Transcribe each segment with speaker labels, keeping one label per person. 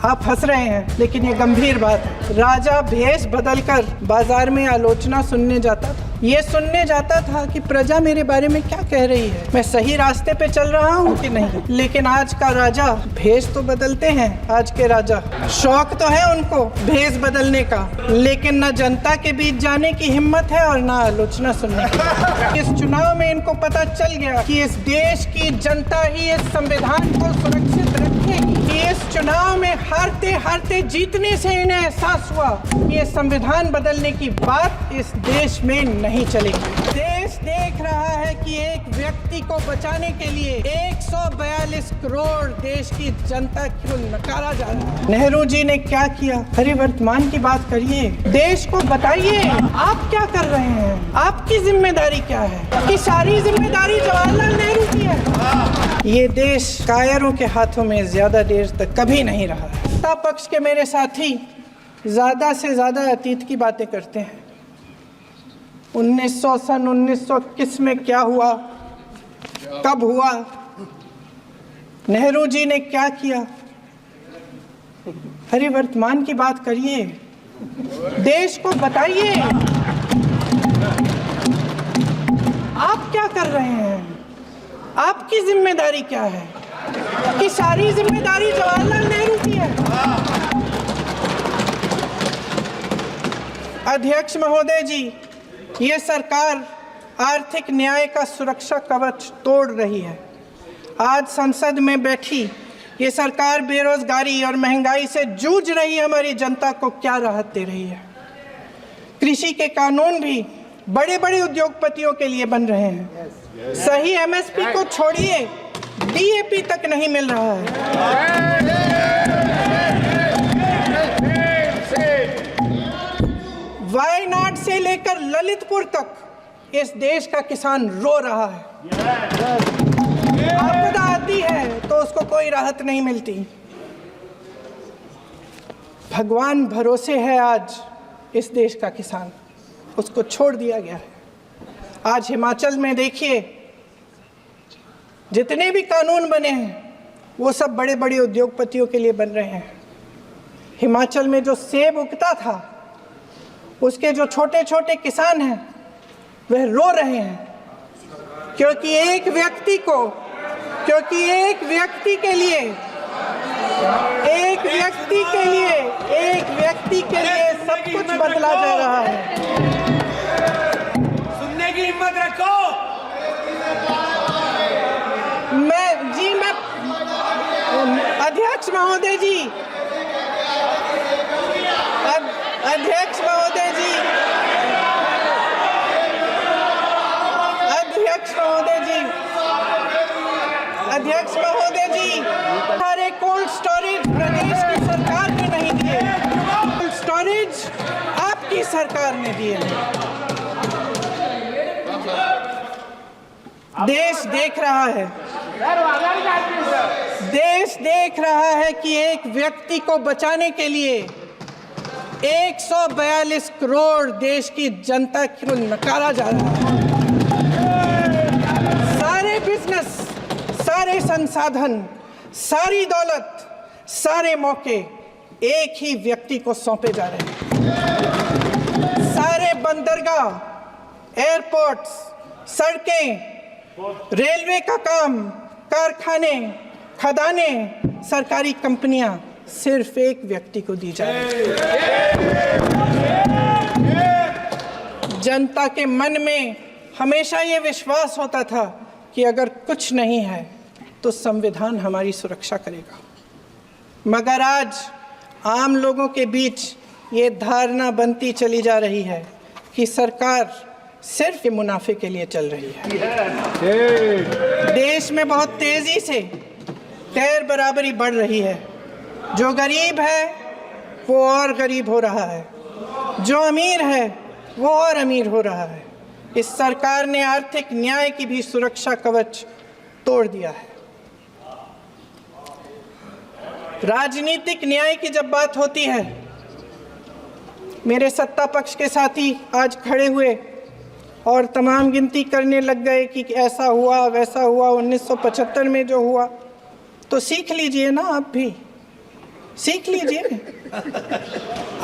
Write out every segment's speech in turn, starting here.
Speaker 1: आप हंस रहे हैं, लेकिन ये गंभीर बात है। राजा भेष बदलकर बाजार में आलोचना सुनने जाता था। ये सुनने जाता था कि प्रजा मेरे बारे में क्या कह रही है, मैं सही रास्ते पे चल रहा हूँ कि नहीं। लेकिन आज का राजा भेष तो बदलते हैं। आज के राजा शौक तो है उनको भेष बदलने का, लेकिन न जनता के बीच जाने की हिम्मत है और न आलोचना सुनने की। इस चुनाव में इनको पता चल गया कि इस देश की जनता ही इस संविधान को सुरक्षित रखेगी। इस चुनाव में हारते हारते जीतने से इन्हें एहसास हुआ कि ये संविधान बदलने की बात इस देश में नहीं चलेगी। देश देख रहा है कि एक व्यक्ति को बचाने के लिए 142 करोड़ देश की जनता को नकारा जा रहा है। नेहरू जी ने क्या किया? परिवर्तमान की बात करिए, देश को बताइए आप क्या कर रहे हैं, आपकी जिम्मेदारी क्या है। कि सारी जिम्मेदारी जवाहरलाल नेहरू की है। ये देश कायरों के हाथों में ज्यादा देर तक कभी नहीं रहा है। सत्ता पक्ष के मेरे साथी ज्यादा से ज्यादा अतीत की बातें करते हैं। 1921 में क्या हुआ, कब हुआ, नेहरू जी ने क्या किया। अरे वर्तमान की बात करिए, देश को बताइए आप क्या कर रहे हैं, आपकी जिम्मेदारी क्या है। कि सारी जिम्मेदारी जवाहरलाल नेहरू की है। अध्यक्ष महोदय जी, ये सरकार आर्थिक न्याय का सुरक्षा कवच तोड़ रही है। आज संसद में बैठी ये सरकार बेरोजगारी और महंगाई से जूझ रही हमारी जनता को क्या राहत दे रही है। कृषि के कानून भी बड़े बड़े उद्योगपतियों के लिए बन रहे हैं। सही एमएसपी को छोड़िए, डीएपी तक नहीं मिल रहा है। वायनाड से लेकर ललितपुर तक इस देश का किसान रो रहा है। आपदा आती है तो उसको कोई राहत नहीं मिलती। भगवान भरोसे है आज इस देश का किसान, उसको छोड़ दिया गया है। आज हिमाचल में देखिए, जितने भी कानून बने हैं वो सब बड़े बड़े उद्योगपतियों के लिए बन रहे हैं। हिमाचल में जो सेब उगता था, उसके जो छोटे छोटे किसान हैं वह रो रहे हैं, क्योंकि एक व्यक्ति के लिए सब कुछ बदला जा रहा है।
Speaker 2: सुनने की हिम्मत रखो।
Speaker 1: अध्यक्ष महोदय जी, अध्यक्ष महोदय जी, सारे कोल्ड स्टोरेज प्रदेश की सरकार ने नहीं दिए, कोल्ड स्टोरेज आपकी सरकार ने दिए। देश देख रहा है कि एक व्यक्ति को बचाने के लिए 142 करोड़ देश की जनता को नकारा जा रहा है। सारे बिजनेस, सारे संसाधन, सारी दौलत, सारे मौके एक ही व्यक्ति को सौंपे जा रहे हैं। सारे बंदरगाह, एयरपोर्ट्स, सड़कें, रेलवे का काम, कारखाने, खदाने, सरकारी कंपनियां सिर्फ एक व्यक्ति को दी जा रही है। जनता के मन में हमेशा ये विश्वास होता था कि अगर कुछ नहीं है तो संविधान हमारी सुरक्षा करेगा, मगर आज आम लोगों के बीच ये धारणा बनती चली जा रही है कि सरकार सिर्फ मुनाफे के लिए चल रही है। देश में बहुत तेजी से गैर बराबरी बढ़ रही है। जो गरीब है वो और गरीब हो रहा है, जो अमीर है वो और अमीर हो रहा है। इस सरकार ने आर्थिक न्याय की भी सुरक्षा कवच तोड़ दिया है। राजनीतिक न्याय की जब बात होती है, मेरे सत्ता पक्ष के साथी आज खड़े हुए और तमाम गिनती करने लग गए कि ऐसा हुआ वैसा हुआ 1975 में जो हुआ, तो सीख लीजिए ना आप भी। सीख लीजिए,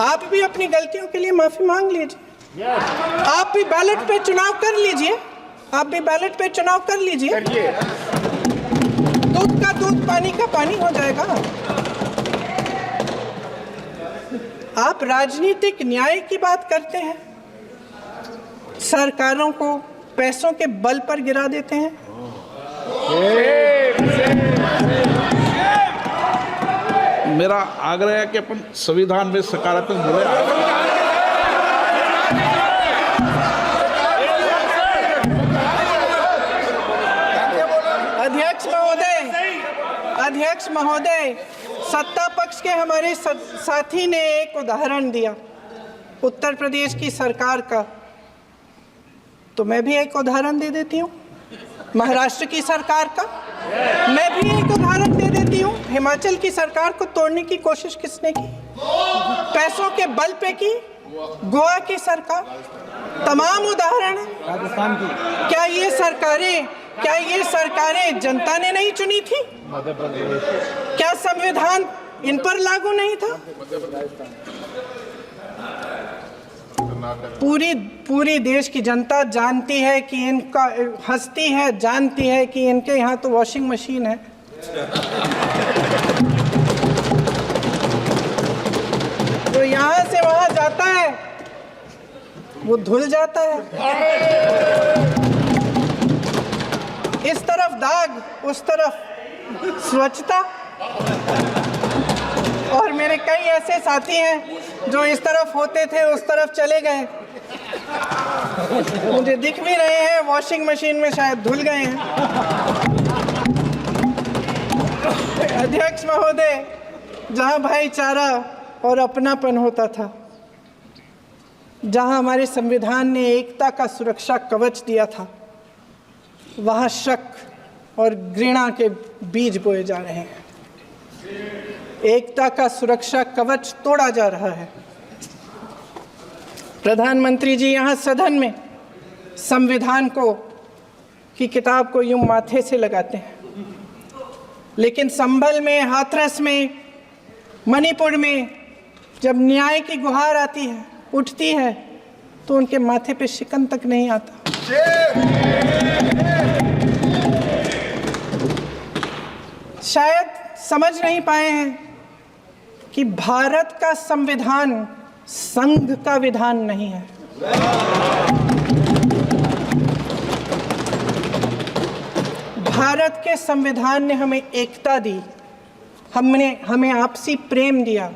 Speaker 1: आप भी अपनी गलतियों के लिए माफी मांग लीजिए, आप भी बैलेट पे चुनाव कर लीजिए, आप भी बैलेट पे चुनाव कर लीजिए, दूध का दूध पानी का पानी हो जाएगा। आप राजनीतिक न्याय की बात करते हैं, सरकारों को पैसों के बल पर गिरा देते हैं।
Speaker 2: मेरा आग्रह है कि अपन संविधान में सकारात्मक बोले।
Speaker 1: अध्यक्ष महोदय, सत्ता पक्ष के हमारे साथी ने एक उदाहरण दिया उत्तर प्रदेश की सरकार का, तो मैं भी एक उदाहरण दे देती हूँ महाराष्ट्र की सरकार का, मैं भी एक उदाहरण दे देती हूँ हिमाचल की सरकार को तोड़ने की कोशिश किसने की, पैसों के बल पे की, गोवा की सरकार, तमाम उदाहरण है।
Speaker 3: राजस्थान की
Speaker 1: क्या ये सरकारें जनता ने नहीं चुनी थी? क्या संविधान इन पर लागू नहीं था? पूरी देश की जनता जानती है कि इनका हंसती है, जानती है कि इनके यहाँ तो वॉशिंग मशीन है। तो यहाँ से वहाँ जाता है, वो धुल जाता है। इस तरफ दाग, उस तरफ स्वच्छता। और मेरे कई ऐसे साथी हैं जो इस तरफ होते थे उस तरफ चले गए, मुझे दिख भी रहे हैं, वॉशिंग मशीन में शायद धुल गए हैं। अध्यक्ष महोदय, जहां भाईचारा और अपनापन होता था, जहां हमारे संविधान ने एकता का सुरक्षा कवच दिया था, वहां शक और घृणा के बीज बोए जा रहे हैं। एकता का सुरक्षा कवच तोड़ा जा रहा है। प्रधानमंत्री जी यहाँ सदन में संविधान की किताब को यूं माथे से लगाते हैं, लेकिन संभल में, हाथरस में, मणिपुर में जब न्याय की गुहार आती है, उठती है, तो उनके माथे पे शिकन तक नहीं आता। शायद समझ नहीं पाए हैं कि भारत का संविधान संघ का विधान नहीं है। भारत के संविधान ने हमें एकता दी, हमें आपसी प्रेम दिया।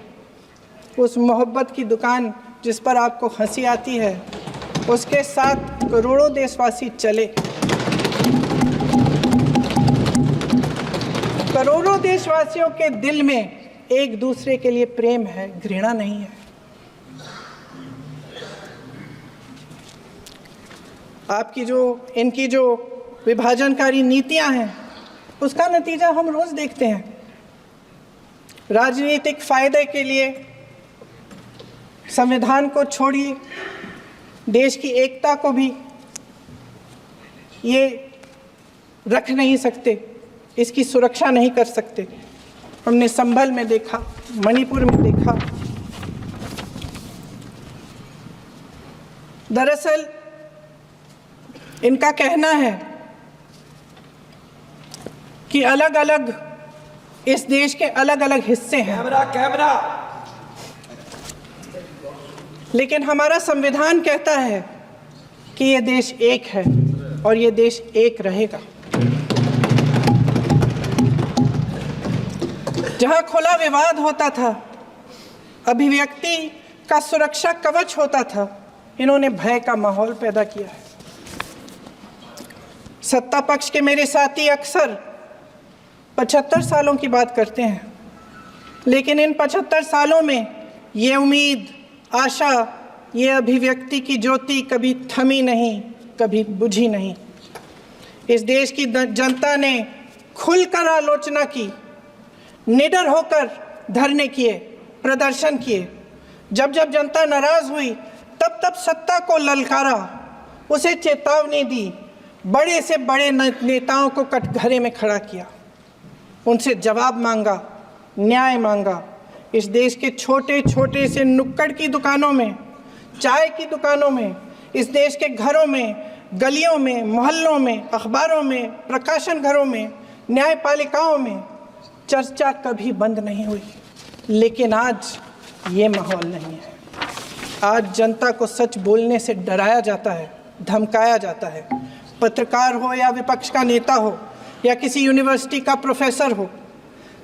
Speaker 1: उस मोहब्बत की दुकान जिस पर आपको हंसी आती है, उसके साथ करोड़ों देशवासी चले। करोड़ों देशवासियों के दिल में एक दूसरे के लिए प्रेम है, घृणा नहीं है। इनकी जो विभाजनकारी नीतियां हैं, उसका नतीजा हम रोज देखते हैं। राजनीतिक फायदे के लिए संविधान को छोड़िए, देश की एकता को भी ये रख नहीं सकते, इसकी सुरक्षा नहीं कर सकते। हमने संभल में देखा, मणिपुर में देखा। दरअसल इनका कहना है कि अलग अलग इस देश के अलग अलग हिस्से हैं, कैमरा। लेकिन हमारा संविधान कहता है कि ये देश एक है और ये देश एक रहेगा। जहां खुला विवाद होता था, अभिव्यक्ति का सुरक्षा कवच होता था, इन्होंने भय का माहौल पैदा किया है। सत्ता पक्ष के मेरे साथी अक्सर 75 सालों की बात करते हैं, लेकिन इन 75 सालों में ये उम्मीद, आशा, ये अभिव्यक्ति की ज्योति कभी थमी नहीं, कभी बुझी नहीं। इस देश की जनता ने खुलकर आलोचना की, निडर होकर धरने किए, प्रदर्शन किए। जब जब जनता नाराज हुई, तब तब सत्ता को ललकारा, उसे चेतावनी दी, बड़े से बड़े नेताओं को कटघरे में खड़ा किया, उनसे जवाब मांगा, न्याय मांगा। इस देश के छोटे छोटे से नुक्कड़ की दुकानों में, चाय की दुकानों में, इस देश के घरों में, गलियों में, मोहल्लों में, अखबारों में, प्रकाशन घरों में, न्यायपालिकाओं में चर्चा कभी बंद नहीं हुई। लेकिन आज ये माहौल नहीं है। आज जनता को सच बोलने से डराया जाता है, धमकाया जाता है। पत्रकार हो या विपक्ष का नेता हो या किसी यूनिवर्सिटी का प्रोफेसर हो,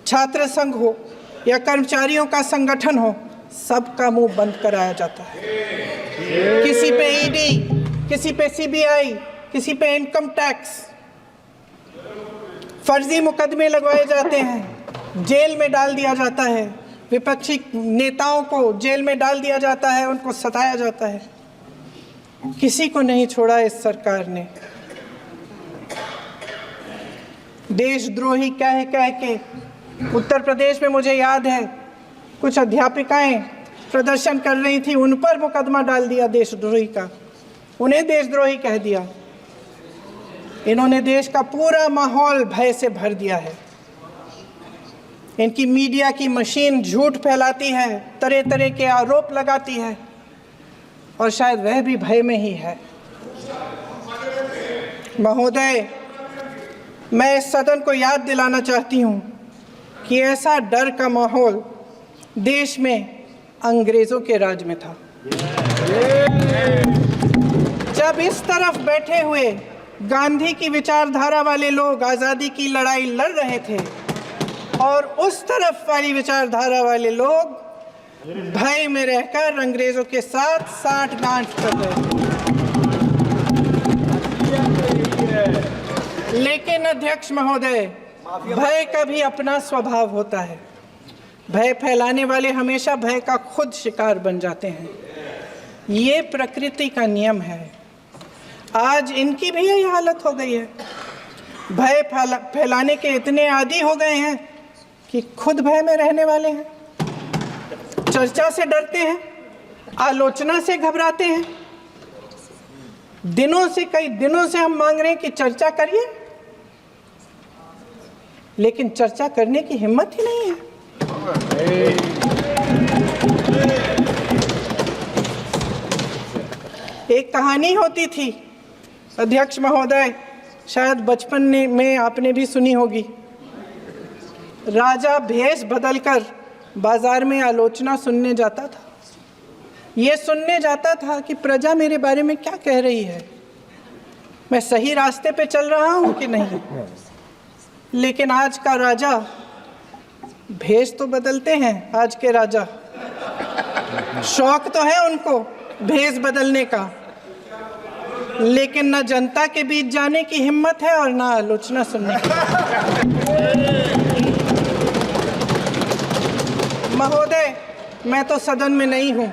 Speaker 1: छात्र संघ हो या कर्मचारियों का संगठन हो, सबका मुंह बंद कराया जाता है। किसी पे ईडी, किसी पे सीबीआई, किसी पे इनकम टैक्स, फर्जी मुकदमे लगवाए जाते हैं, जेल में डाल दिया जाता है, विपक्षी नेताओं को जेल में डाल दिया जाता है, उनको सताया जाता है। किसी को नहीं छोड़ा इस सरकार ने। देशद्रोही कह के उत्तर प्रदेश में मुझे याद है कुछ अध्यापिकाएं प्रदर्शन कर रही थी, उन पर मुकदमा डाल दिया देशद्रोही का, उन्हें देशद्रोही कह दिया। इन्होंने देश का पूरा माहौल भय से भर दिया है। इनकी मीडिया की मशीन झूठ फैलाती है, तरह तरह के आरोप लगाती है और शायद वह भी भय में ही है। महोदय, मैं इस सदन को याद दिलाना चाहती हूँ कि ऐसा डर का माहौल देश में अंग्रेज़ों के राज में था। जब इस तरफ बैठे हुए गांधी की विचारधारा वाले लोग आज़ादी की लड़ाई लड़ रहे थे और उस तरफ वाली विचारधारा वाले लोग भय में रहकर अंग्रेज़ों के साथ साठ-गांठ कर रहे थे। लेकिन अध्यक्ष महोदय, भय का भी अपना स्वभाव होता है। भय फैलाने वाले हमेशा भय का खुद शिकार बन जाते हैं। ये प्रकृति का नियम है। आज इनकी भी यही हालत हो गई है। भय फैलाने के इतने आदी हो गए हैं कि खुद भय में रहने वाले हैं, चर्चा से डरते हैं, आलोचना से घबराते हैं। कई दिनों से हम मांग रहे हैं कि चर्चा करिए, लेकिन चर्चा करने की हिम्मत ही नहीं है। एक कहानी होती थी अध्यक्ष महोदय, शायद बचपन में आपने भी सुनी होगी। राजा भेष बदलकर बाजार में आलोचना सुनने जाता था। ये सुनने जाता था कि प्रजा मेरे बारे में क्या कह रही है, मैं सही रास्ते पे चल रहा हूँ कि नहीं। लेकिन आज का राजा, भेष तो बदलते हैं आज के राजा, शौक तो है उनको भेष बदलने का, लेकिन न जनता के बीच जाने की हिम्मत है और न आलोचना सुनने की। महोदय, मैं तो सदन में नहीं हूँ।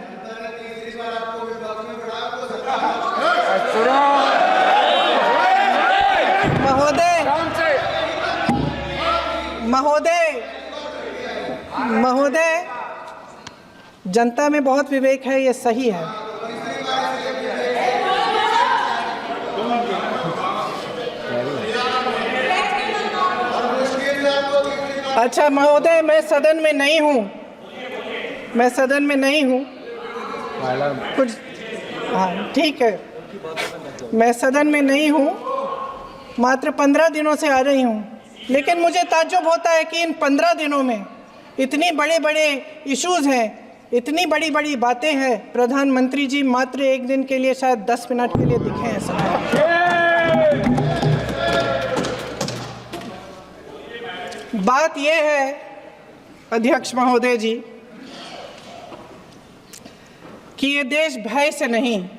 Speaker 1: महोदय, जनता में बहुत विवेक है, ये सही है। अच्छा महोदय, मैं सदन में नहीं हूँ, कुछ हाँ ठीक है, मैं सदन में नहीं हूँ, मात्र 15 दिनों से आ रही हूँ। लेकिन मुझे ताज्जुब होता है कि इन 15 दिनों में इतनी बड़े इश्यूज़ हैं, इतनी बड़ी बातें हैं, प्रधानमंत्री जी मात्र एक दिन के लिए, शायद 10 मिनट के लिए दिखे हैं सब। बात यह है अध्यक्ष महोदय जी कि ये देश भय से नहीं,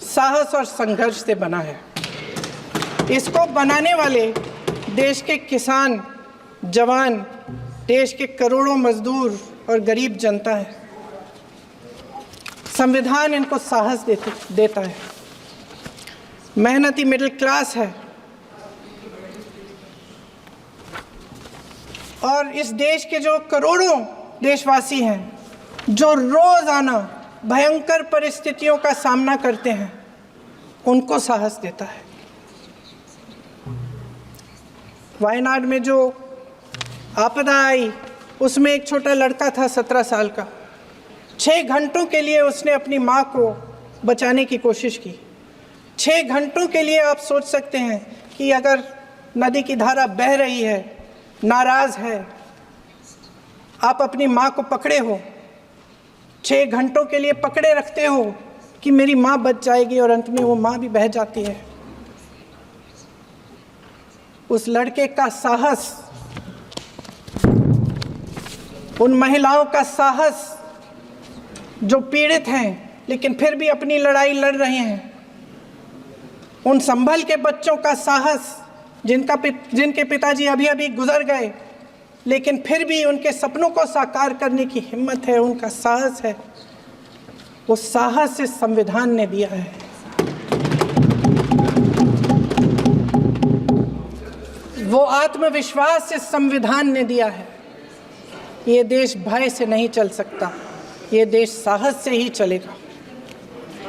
Speaker 1: साहस और संघर्ष से बना है। इसको बनाने वाले देश के किसान, जवान, देश के करोड़ों मजदूर और गरीब जनता है। संविधान इनको साहस देता है। मेहनती मिडिल क्लास है और इस देश के जो करोड़ों देशवासी हैं, जो रोज़ाना भयंकर परिस्थितियों का सामना करते हैं, उनको साहस देता है। वायनाड में जो आपदा आई, उसमें एक छोटा लड़का था 17 साल का। 6 घंटों के लिए उसने अपनी माँ को बचाने की कोशिश की। 6 घंटों के लिए आप सोच सकते हैं कि अगर नदी की धारा बह रही है, नाराज़ है, आप अपनी माँ को पकड़े हो, 6 घंटों के लिए पकड़े रखते हो कि मेरी माँ बच जाएगी, और अंत में वो माँ भी बह जाती है। उस लड़के का साहस, उन महिलाओं का साहस जो पीड़ित हैं लेकिन फिर भी अपनी लड़ाई लड़ रहे हैं, उन संभल के बच्चों का साहस जिनके पिताजी अभी अभी गुजर गए लेकिन फिर भी उनके सपनों को साकार करने की हिम्मत है, उनका साहस है, वो साहस इस संविधान ने दिया है। वो आत्मविश्वास इस संविधान ने दिया है। ये देश भय से नहीं चल सकता, ये देश साहस से ही चलेगा।